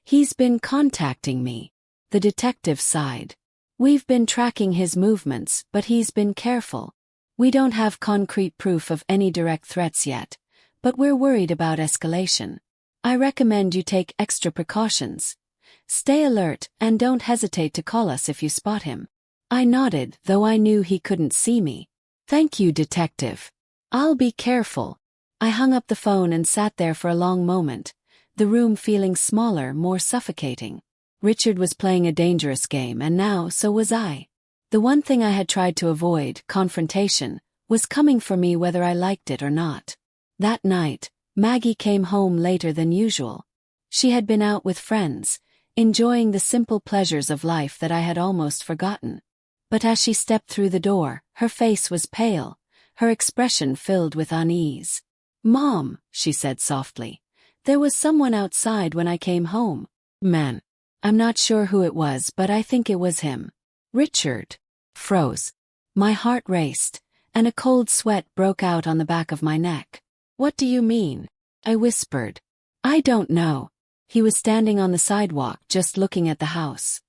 He's been contacting me. The detective sighed. We've been tracking his movements, but he's been careful. We don't have concrete proof of any direct threats yet, but we're worried about escalation. I recommend you take extra precautions. Stay alert and don't hesitate to call us if you spot him. I nodded, though I knew he couldn't see me. Thank you, detective. I'll be careful. I hung up the phone and sat there for a long moment, the room feeling smaller, more suffocating. Richard was playing a dangerous game, and now so was I. The one thing I had tried to avoid, confrontation, was coming for me whether I liked it or not. That night, Maggie came home later than usual. She had been out with friends, enjoying the simple pleasures of life that I had almost forgotten. But as she stepped through the door, her face was pale, her expression filled with unease. "Mom," she said softly, "there was someone outside when I came home. Man. I'm not sure who it was, but I think it was him." Richard. Froze. My heart raced, and a cold sweat broke out on the back of my neck. "What do you mean?" I whispered. "I don't know." He was standing on the sidewalk just looking at the house.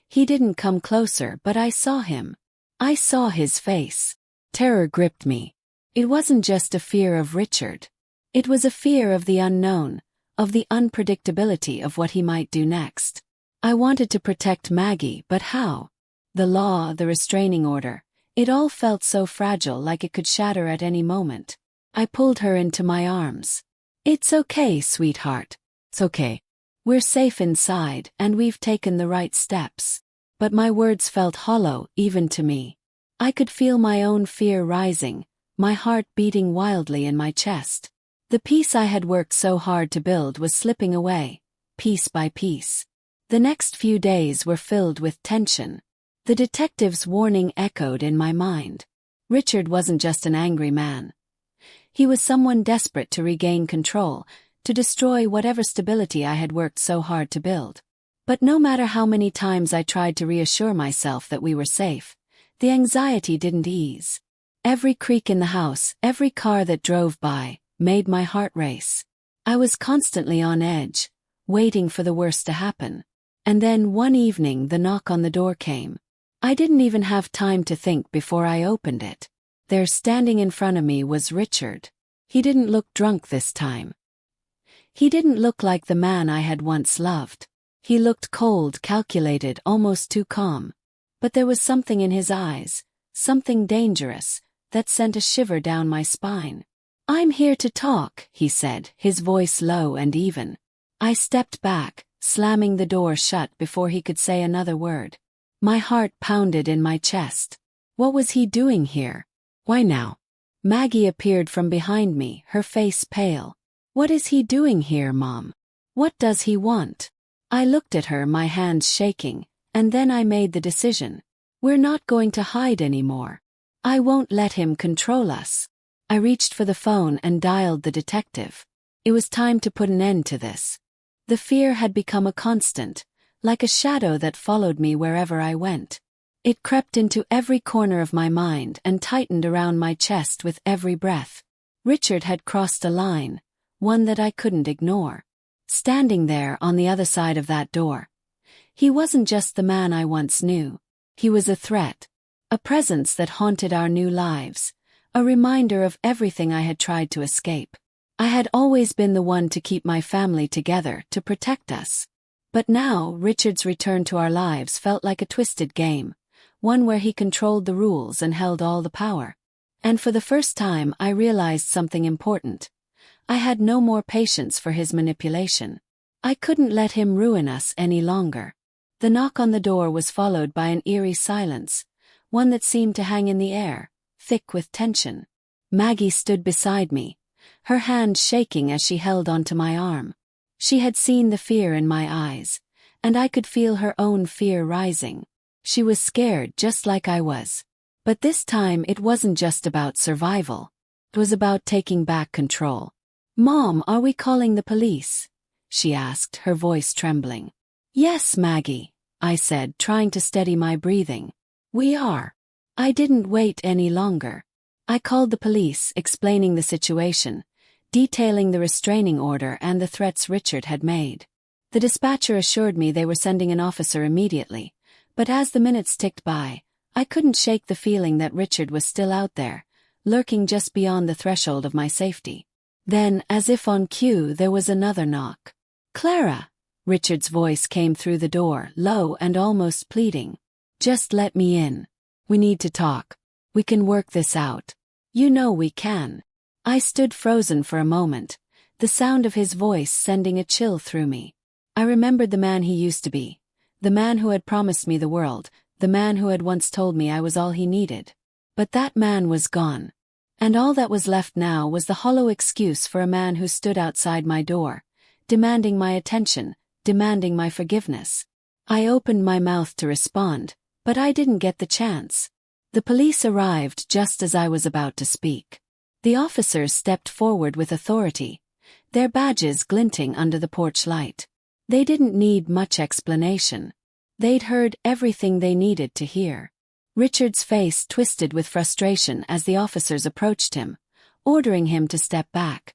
He didn't come closer, but I saw him. I saw his face. Terror gripped me. It wasn't just a fear of Richard. It was a fear of the unknown, of the unpredictability of what he might do next. I wanted to protect Maggie, but how? The law, the restraining order, it all felt so fragile, like it could shatter at any moment. I pulled her into my arms. "It's okay, sweetheart. It's okay. We're safe inside, and we've taken the right steps." But my words felt hollow, even to me. I could feel my own fear rising, my heart beating wildly in my chest. The peace I had worked so hard to build was slipping away, piece by piece. The next few days were filled with tension. The detective's warning echoed in my mind. Richard wasn't just an angry man. He was someone desperate to regain control, to destroy whatever stability I had worked so hard to build. But no matter how many times I tried to reassure myself that we were safe, the anxiety didn't ease. Every creak in the house, every car that drove by, made my heart race. I was constantly on edge, waiting for the worst to happen. And then one evening the knock on the door came. I didn't even have time to think before I opened it. There standing in front of me was Richard. He didn't look drunk this time. He didn't look like the man I had once loved. He looked cold, calculated, almost too calm. But there was something in his eyes, something dangerous, that sent a shiver down my spine. "I'm here to talk," he said, his voice low and even. I stepped back, slamming the door shut before he could say another word. My heart pounded in my chest. What was he doing here? Why now? Maggie appeared from behind me, her face pale. "What is he doing here, Mom? What does he want?" I looked at her, my hands shaking, and then I made the decision. We're not going to hide anymore. I won't let him control us. I reached for the phone and dialed the detective. It was time to put an end to this. The fear had become a constant, like a shadow that followed me wherever I went. It crept into every corner of my mind and tightened around my chest with every breath. Richard had crossed a line, one that I couldn't ignore. Standing there on the other side of that door. He wasn't just the man I once knew. He was a threat. A presence that haunted our new lives. A reminder of everything I had tried to escape. I had always been the one to keep my family together, to protect us. But now, Richard's return to our lives felt like a twisted game. One where he controlled the rules and held all the power. And for the first time I realized something important. I had no more patience for his manipulation. I couldn't let him ruin us any longer. The knock on the door was followed by an eerie silence, one that seemed to hang in the air, thick with tension. Maggie stood beside me, her hand shaking as she held onto my arm. She had seen the fear in my eyes, and I could feel her own fear rising. She was scared just like I was. But this time it wasn't just about survival. It was about taking back control. "Mom, are we calling the police?" she asked, her voice trembling. "Yes, Maggie," I said, trying to steady my breathing. "We are." I didn't wait any longer. I called the police, explaining the situation, detailing the restraining order and the threats Richard had made. The dispatcher assured me they were sending an officer immediately, but as the minutes ticked by, I couldn't shake the feeling that Richard was still out there, lurking just beyond the threshold of my safety. Then, as if on cue, there was another knock. "Clara!" Richard's voice came through the door, low and almost pleading. "Just let me in. We need to talk. We can work this out. You know we can." I stood frozen for a moment, the sound of his voice sending a chill through me. I remembered the man he used to be, the man who had promised me the world, the man who had once told me I was all he needed. But that man was gone. And all that was left now was the hollow excuse for a man who stood outside my door, demanding my attention, demanding my forgiveness. I opened my mouth to respond, but I didn't get the chance. The police arrived just as I was about to speak. The officers stepped forward with authority, their badges glinting under the porch light. They didn't need much explanation. They'd heard everything they needed to hear. Richard's face twisted with frustration as the officers approached him, ordering him to step back.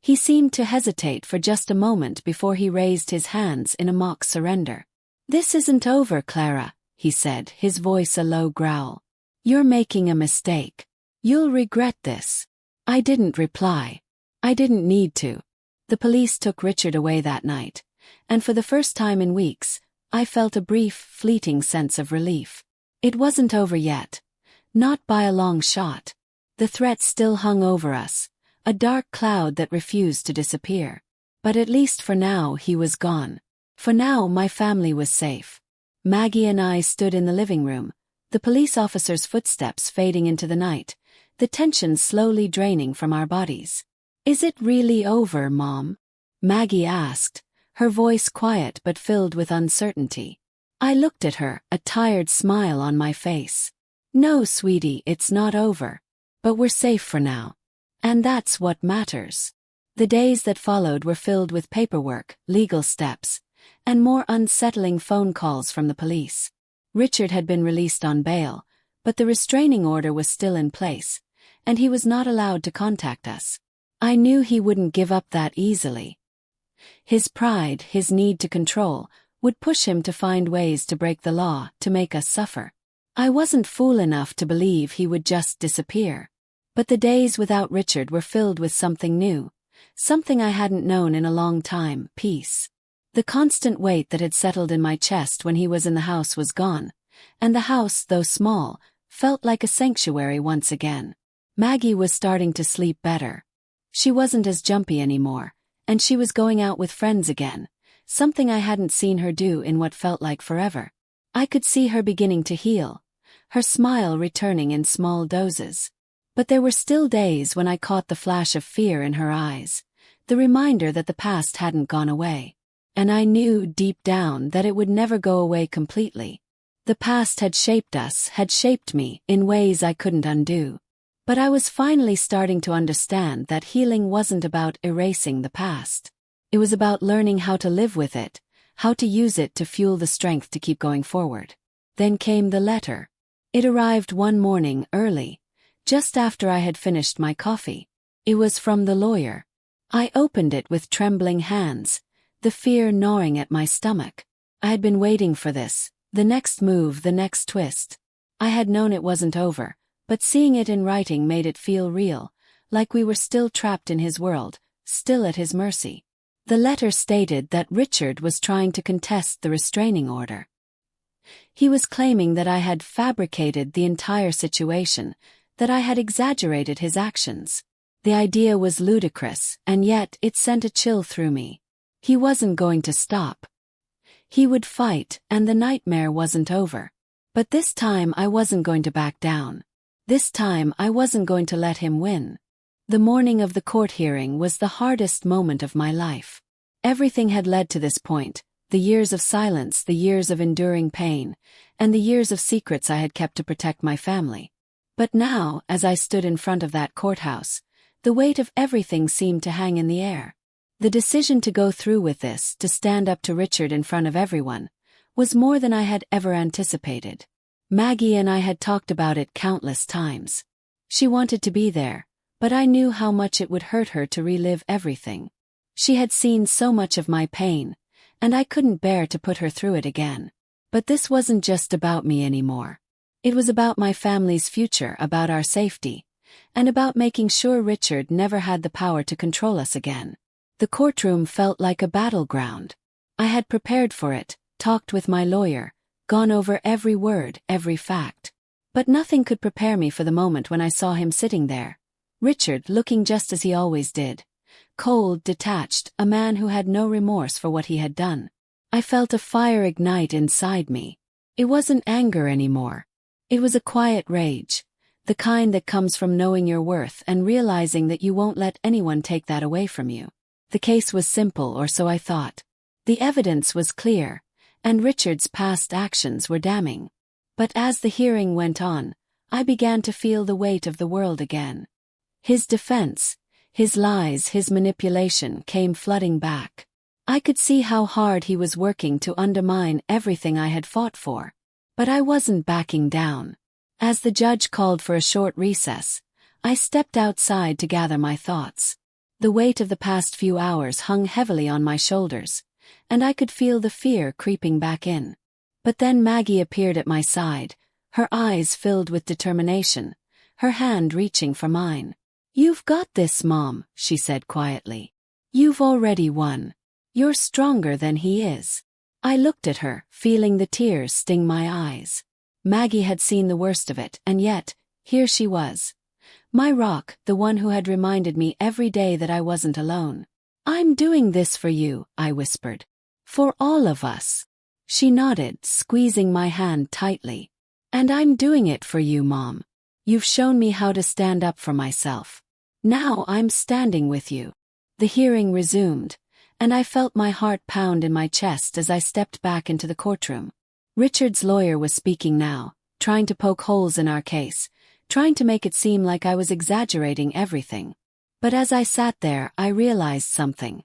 He seemed to hesitate for just a moment before he raised his hands in a mock surrender. "This isn't over, Clara," he said, his voice a low growl. "You're making a mistake. You'll regret this." I didn't reply. I didn't need to. The police took Richard away that night, and for the first time in weeks, I felt a brief, fleeting sense of relief. It wasn't over yet. Not by a long shot. The threat still hung over us, a dark cloud that refused to disappear. But at least for now he was gone. For now my family was safe. Maggie and I stood in the living room, the police officer's footsteps fading into the night, the tension slowly draining from our bodies. "Is it really over, Mom?" Maggie asked, her voice quiet but filled with uncertainty. I looked at her, a tired smile on my face. "No, sweetie, it's not over. But we're safe for now. And that's what matters." The days that followed were filled with paperwork, legal steps, and more unsettling phone calls from the police. Richard had been released on bail, but the restraining order was still in place, and he was not allowed to contact us. I knew he wouldn't give up that easily. His pride, his need to control, would push him to find ways to break the law, to make us suffer. I wasn't fool enough to believe he would just disappear. But the days without Richard were filled with something new, something I hadn't known in a long time: peace. The constant weight that had settled in my chest when he was in the house was gone, and the house, though small, felt like a sanctuary once again. Maggie was starting to sleep better. She wasn't as jumpy anymore, and she was going out with friends again, something I hadn't seen her do in what felt like forever. I could see her beginning to heal, her smile returning in small doses. But there were still days when I caught the flash of fear in her eyes, the reminder that the past hadn't gone away. And I knew deep down that it would never go away completely. The past had shaped us, had shaped me, in ways I couldn't undo. But I was finally starting to understand that healing wasn't about erasing the past. It was about learning how to live with it, how to use it to fuel the strength to keep going forward. Then came the letter. It arrived one morning early, just after I had finished my coffee. It was from the lawyer. I opened it with trembling hands, the fear gnawing at my stomach. I had been waiting for this, the next move, the next twist. I had known it wasn't over, but seeing it in writing made it feel real, like we were still trapped in his world, still at his mercy. The letter stated that Richard was trying to contest the restraining order. He was claiming that I had fabricated the entire situation, that I had exaggerated his actions. The idea was ludicrous, and yet it sent a chill through me. He wasn't going to stop. He would fight, and the nightmare wasn't over. But this time I wasn't going to back down. This time I wasn't going to let him win. The morning of the court hearing was the hardest moment of my life. Everything had led to this point, the years of silence, the years of enduring pain, and the years of secrets I had kept to protect my family. But now, as I stood in front of that courthouse, the weight of everything seemed to hang in the air. The decision to go through with this, to stand up to Richard in front of everyone, was more than I had ever anticipated. Maggie and I had talked about it countless times. She wanted to be there, but I knew how much it would hurt her to relive everything. She had seen so much of my pain, and I couldn't bear to put her through it again. But this wasn't just about me anymore. It was about my family's future, about our safety, and about making sure Richard never had the power to control us again. The courtroom felt like a battleground. I had prepared for it, talked with my lawyer, gone over every word, every fact. But nothing could prepare me for the moment when I saw him sitting there. Richard, looking just as he always did. Cold, detached, a man who had no remorse for what he had done. I felt a fire ignite inside me. It wasn't anger anymore. It was a quiet rage, the kind that comes from knowing your worth and realizing that you won't let anyone take that away from you. The case was simple, or so I thought. The evidence was clear, and Richard's past actions were damning. But as the hearing went on, I began to feel the weight of the world again. His defense, his lies, his manipulation came flooding back. I could see how hard he was working to undermine everything I had fought for. But I wasn't backing down. As the judge called for a short recess, I stepped outside to gather my thoughts. The weight of the past few hours hung heavily on my shoulders, and I could feel the fear creeping back in. But then Maggie appeared at my side, her eyes filled with determination, her hand reaching for mine. "You've got this, Mom," she said quietly. "You've already won. You're stronger than he is." I looked at her, feeling the tears sting my eyes. Maggie had seen the worst of it, and yet, here she was. My rock, the one who had reminded me every day that I wasn't alone. "I'm doing this for you," I whispered. "For all of us." She nodded, squeezing my hand tightly. "And I'm doing it for you, Mom. You've shown me how to stand up for myself. Now I'm standing with you." The hearing resumed, and I felt my heart pound in my chest as I stepped back into the courtroom. Richard's lawyer was speaking now, trying to poke holes in our case, trying to make it seem like I was exaggerating everything. But as I sat there, I realized something.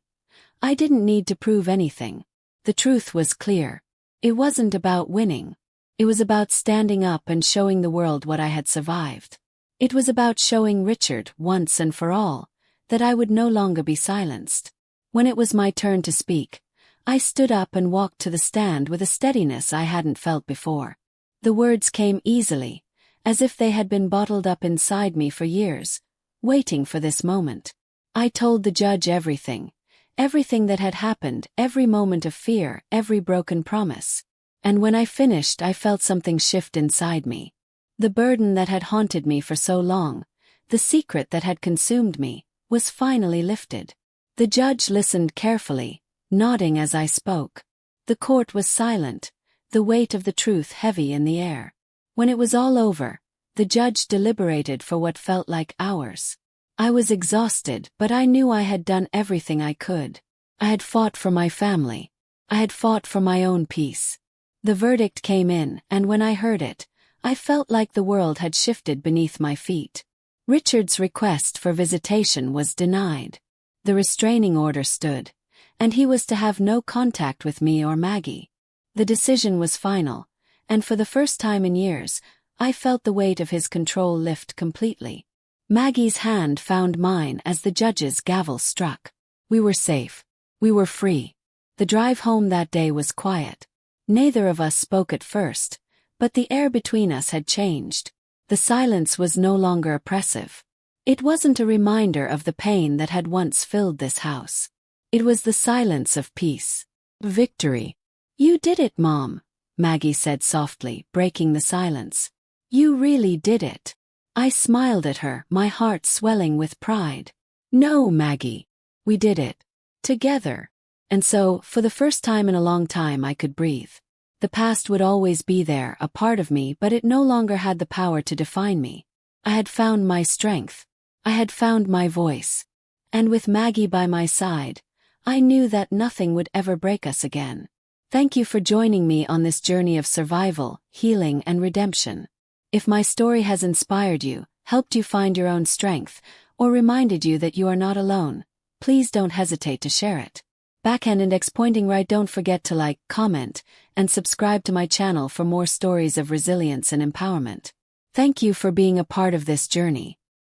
I didn't need to prove anything. The truth was clear. It wasn't about winning. It was about standing up and showing the world what I had survived. It was about showing Richard, once and for all, that I would no longer be silenced. When it was my turn to speak, I stood up and walked to the stand with a steadiness I hadn't felt before. The words came easily, as if they had been bottled up inside me for years, waiting for this moment. I told the judge everything. Everything that had happened, every moment of fear, every broken promise. And when I finished, I felt something shift inside me. The burden that had haunted me for so long, the secret that had consumed me, was finally lifted. The judge listened carefully, nodding as I spoke. The court was silent, the weight of the truth heavy in the air. When it was all over, the judge deliberated for what felt like hours. I was exhausted, but I knew I had done everything I could. I had fought for my family. I had fought for my own peace. The verdict came in, and when I heard it, I felt like the world had shifted beneath my feet. Richard's request for visitation was denied. The restraining order stood, and he was to have no contact with me or Maggie. The decision was final, and for the first time in years, I felt the weight of his control lift completely. Maggie's hand found mine as the judge's gavel struck. We were safe. We were free. The drive home that day was quiet. Neither of us spoke at first, but the air between us had changed. The silence was no longer oppressive. It wasn't a reminder of the pain that had once filled this house. It was the silence of peace. Victory. You did it, Mom, Maggie said softly, breaking the silence. You really did it. I smiled at her, my heart swelling with pride. No, Maggie. We did it. Together. And so, for the first time in a long time, I could breathe. The past would always be there, a part of me, but it no longer had the power to define me. I had found my strength. I had found my voice. And with Maggie by my side, I knew that nothing would ever break us again. Thank you for joining me on this journey of survival, healing, and redemption. If my story has inspired you, helped you find your own strength, or reminded you that you are not alone, please don't hesitate to share it. Backhand index pointing right. Don't forget to like, comment, and subscribe to my channel for more stories of resilience and empowerment. Thank you for being a part of this journey.